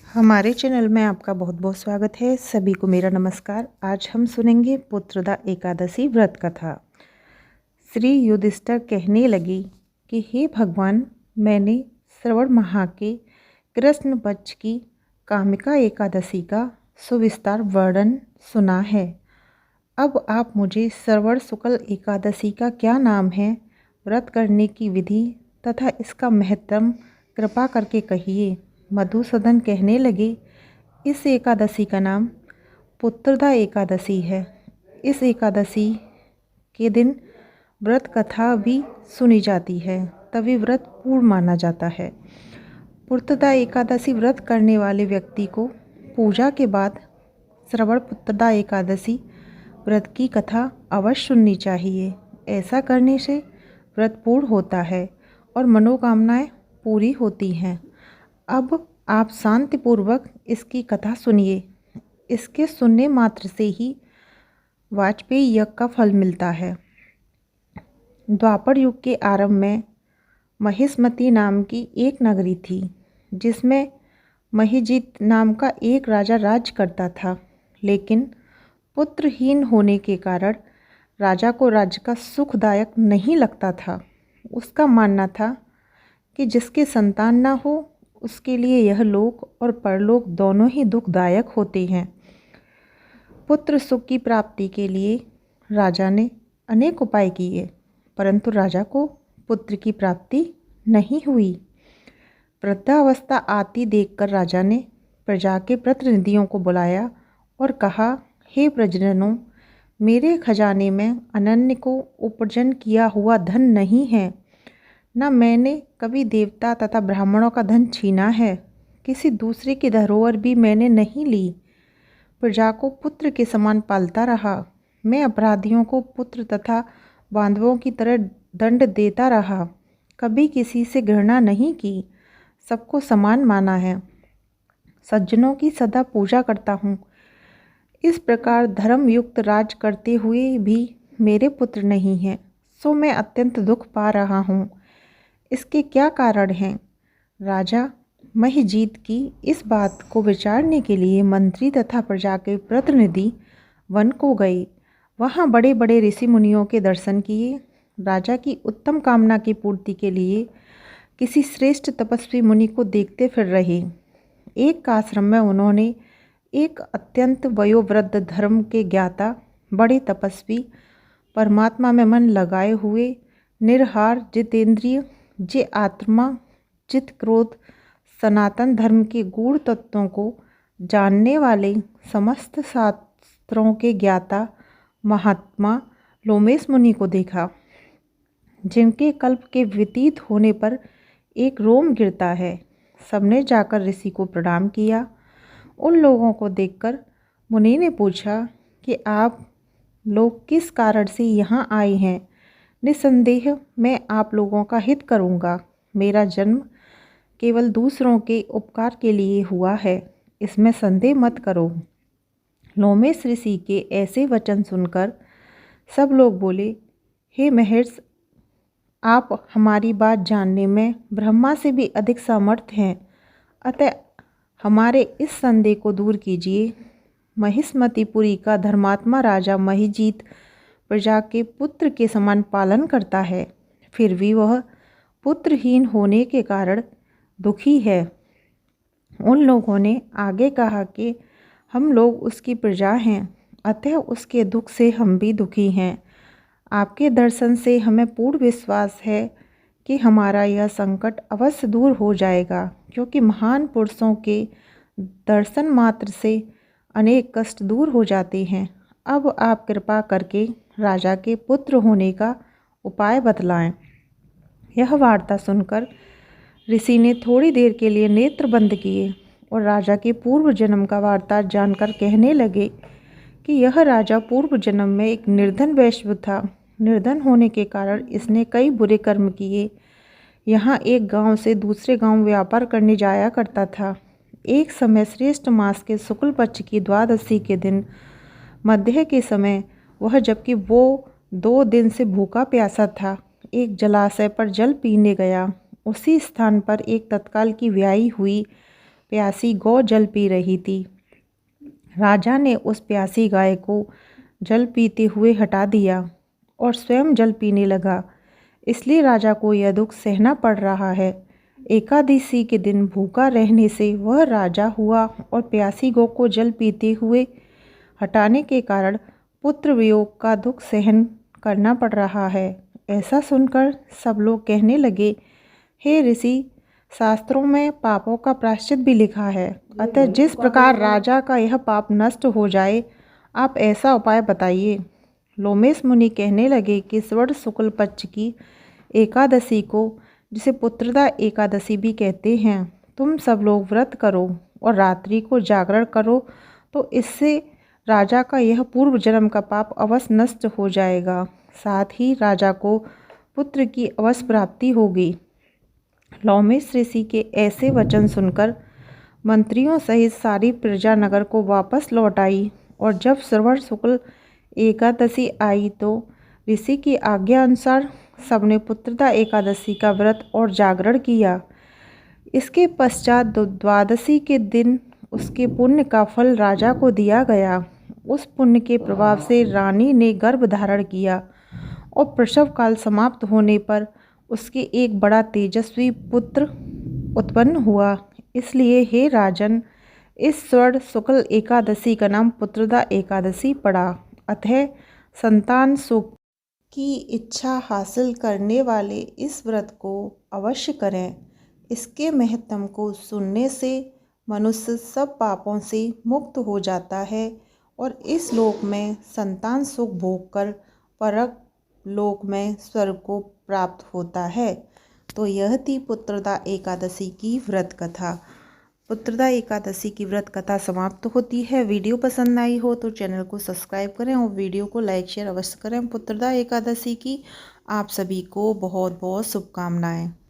हमारे चैनल में आपका बहुत बहुत स्वागत है। सभी को मेरा नमस्कार। आज हम सुनेंगे पुत्रदा एकादशी व्रत कथा। श्री युधिष्ठिर कहने लगे कि हे भगवान, मैंने श्रावण माह के कृष्ण पक्ष की कामिका एकादशी का सुविस्तार वर्णन सुना है। अब आप मुझे श्रावण शुक्ल एकादशी का क्या नाम है, व्रत करने की विधि तथा इसका महत्व कृपा करके कहिए। मधुसूदन कहने लगे, इस एकादशी का नाम पुत्रदा एकादशी है। इस एकादशी के दिन व्रत कथा भी सुनी जाती है, तभी व्रत पूर्ण माना जाता है। पुत्रदा एकादशी व्रत करने वाले व्यक्ति को पूजा के बाद श्रावण पुत्रदा एकादशी व्रत की कथा अवश्य सुननी चाहिए। ऐसा करने से व्रत पूर्ण होता है और मनोकामनाएं पूरी होती हैं। अब आप शांतिपूर्वक इसकी कथा सुनिए। इसके सुनने मात्र से ही वाजपेयी यज्ञ का फल मिलता है। द्वापर युग के आरंभ में महिष्मती नाम की एक नगरी थी, जिसमें महिजीत नाम का एक राजा राज करता था। लेकिन पुत्रहीन होने के कारण राजा को राज्य का सुखदायक नहीं लगता था। उसका मानना था कि जिसके संतान ना हो, उसके लिए यह लोक और परलोक दोनों ही दुखदायक होते हैं। पुत्र सुख की प्राप्ति के लिए राजा ने अनेक उपाय किए, परंतु राजा को पुत्र की प्राप्ति नहीं हुई। वृद्धावस्था आती देखकर राजा ने प्रजा के प्रतिनिधियों को बुलाया और कहा, हे प्रजननों, मेरे खजाने में अनन्य को उपार्जन किया हुआ धन नहीं है। न मैंने कभी देवता तथा ब्राह्मणों का धन छीना है। किसी दूसरे की धरोहर भी मैंने नहीं ली। प्रजा को पुत्र के समान पालता रहा। मैं अपराधियों को पुत्र तथा बांधवों की तरह दंड देता रहा। कभी किसी से घृणा नहीं की, सबको समान माना है। सज्जनों की सदा पूजा करता हूँ। इस प्रकार धर्मयुक्त राज करते हुए भी मेरे पुत्र नहीं हैं, सो मैं अत्यंत दुख पा रहा हूँ। इसके क्या कारण हैं? राजा महिजीत की इस बात को विचारने के लिए मंत्री तथा प्रजा के प्रतिनिधि वन को गए। वहाँ बड़े बड़े ऋषि मुनियों के दर्शन किए। राजा की उत्तम कामना की पूर्ति के लिए किसी श्रेष्ठ तपस्वी मुनि को देखते फिर रहे। एक आश्रम में उन्होंने एक अत्यंत वयोवृद्ध धर्म के ज्ञाता, बड़े तपस्वी, परमात्मा में मन लगाए हुए, निर्हार, जितेंद्रिय, जे आत्मा, चित क्रोध, सनातन धर्म के गूढ़ तत्वों को जानने वाले, समस्त शास्त्रों के ज्ञाता महात्मा लोमेश मुनि को देखा, जिनके कल्प के व्यतीत होने पर एक रोम गिरता है। सबने जाकर ऋषि को प्रणाम किया। उन लोगों को देखकर मुनि ने पूछा कि आप लोग किस कारण से यहाँ आए हैं। निसंदेह मैं आप लोगों का हित करूँगा। मेरा जन्म केवल दूसरों के उपकार के लिए हुआ है, इसमें संदेह मत करो। लोमेश ऋषि के ऐसे वचन सुनकर सब लोग बोले, हे महर्षि, आप हमारी बात जानने में ब्रह्मा से भी अधिक समर्थ हैं, अतः हमारे इस संदेह को दूर कीजिए। महिष्मतीपुरी का धर्मात्मा राजा महिजीत प्रजा के पुत्र के समान पालन करता है, फिर भी वह पुत्रहीन होने के कारण दुखी है। उन लोगों ने आगे कहा कि हम लोग उसकी प्रजा हैं, अतः उसके दुख से हम भी दुखी हैं। आपके दर्शन से हमें पूर्ण विश्वास है कि हमारा यह संकट अवश्य दूर हो जाएगा, क्योंकि महान पुरुषों के दर्शन मात्र से अनेक कष्ट दूर हो जाते हैं। अब आप कृपा करके राजा के पुत्र होने का उपाय बतलाएं। यह वार्ता सुनकर ऋषि ने थोड़ी देर के लिए नेत्र बंद किए और राजा के पूर्व जन्म का वार्ता जानकर कहने लगे कि यह राजा पूर्व जन्म में एक निर्धन वैश्य था। निर्धन होने के कारण इसने कई बुरे कर्म किए। यहाँ एक गांव से दूसरे गांव व्यापार करने जाया करता था। एक समय श्रेष्ठ मास के शुक्ल पक्ष की द्वादशी के दिन मध्य के समय वह, जबकि वो 2 दिन से भूखा प्यासा था, एक जलाशय पर जल पीने गया। उसी स्थान पर एक तत्काल की व्याही हुई प्यासी गौ जल पी रही थी। राजा ने उस प्यासी गाय को जल पीते हुए हटा दिया और स्वयं जल पीने लगा, इसलिए राजा को यह दुख सहना पड़ रहा है। एकादशी के दिन भूखा रहने से वह राजा हुआ और प्यासी गौ को जल पीते हुए हटाने के कारण पुत्र वियोग का दुख सहन करना पड़ रहा है। ऐसा सुनकर सब लोग कहने लगे, हे ऋषि, शास्त्रों में पापों का प्रायश्चित भी लिखा है, अतः जिस प्रकार राजा का यह पाप नष्ट हो जाए, आप ऐसा उपाय बताइए। लोमेश मुनि कहने लगे कि स्वर्ण शुक्ल पक्ष की एकादशी को, जिसे पुत्रदा एकादशी भी कहते हैं, तुम सब लोग व्रत करो और रात्रि को जागरण करो, तो इससे राजा का यह पूर्व जन्म का पाप अवश्य नष्ट हो जाएगा। साथ ही राजा को पुत्र की अवश्य प्राप्ति होगी। लोमेश ऋषि के ऐसे वचन सुनकर मंत्रियों सहित सारी प्रजा नगर को वापस लौट आई और जब श्रवण शुक्ल एकादशी आई तो ऋषि की आज्ञा अनुसार सबने पुत्रदा एकादशी का व्रत और जागरण किया। इसके पश्चात द्वादशी के दिन उसके पुण्य का फल राजा को दिया गया। उस पुण्य के प्रभाव से रानी ने गर्भ धारण किया और प्रसव काल समाप्त होने पर उसके एक बड़ा तेजस्वी पुत्र उत्पन्न हुआ। इसलिए हे राजन, इस स्वर्ण शुक्ल एकादशी का नाम पुत्रदा एकादशी पड़ा। अतः संतान सुख की इच्छा हासिल करने वाले इस व्रत को अवश्य करें। इसके महत्म को सुनने से मनुष्य सब पापों से मुक्त हो जाता है और इस लोक में संतान सुख भोग कर परक लोक में स्वर्ग को प्राप्त होता है। तो यह थी पुत्रदा एकादशी की व्रत कथा। पुत्रदा एकादशी की व्रत कथा समाप्त होती है। वीडियो पसंद आई हो तो चैनल को सब्सक्राइब करें और वीडियो को लाइक शेयर अवश्य करें। पुत्रदा एकादशी की आप सभी को बहुत बहुत शुभकामनाएं।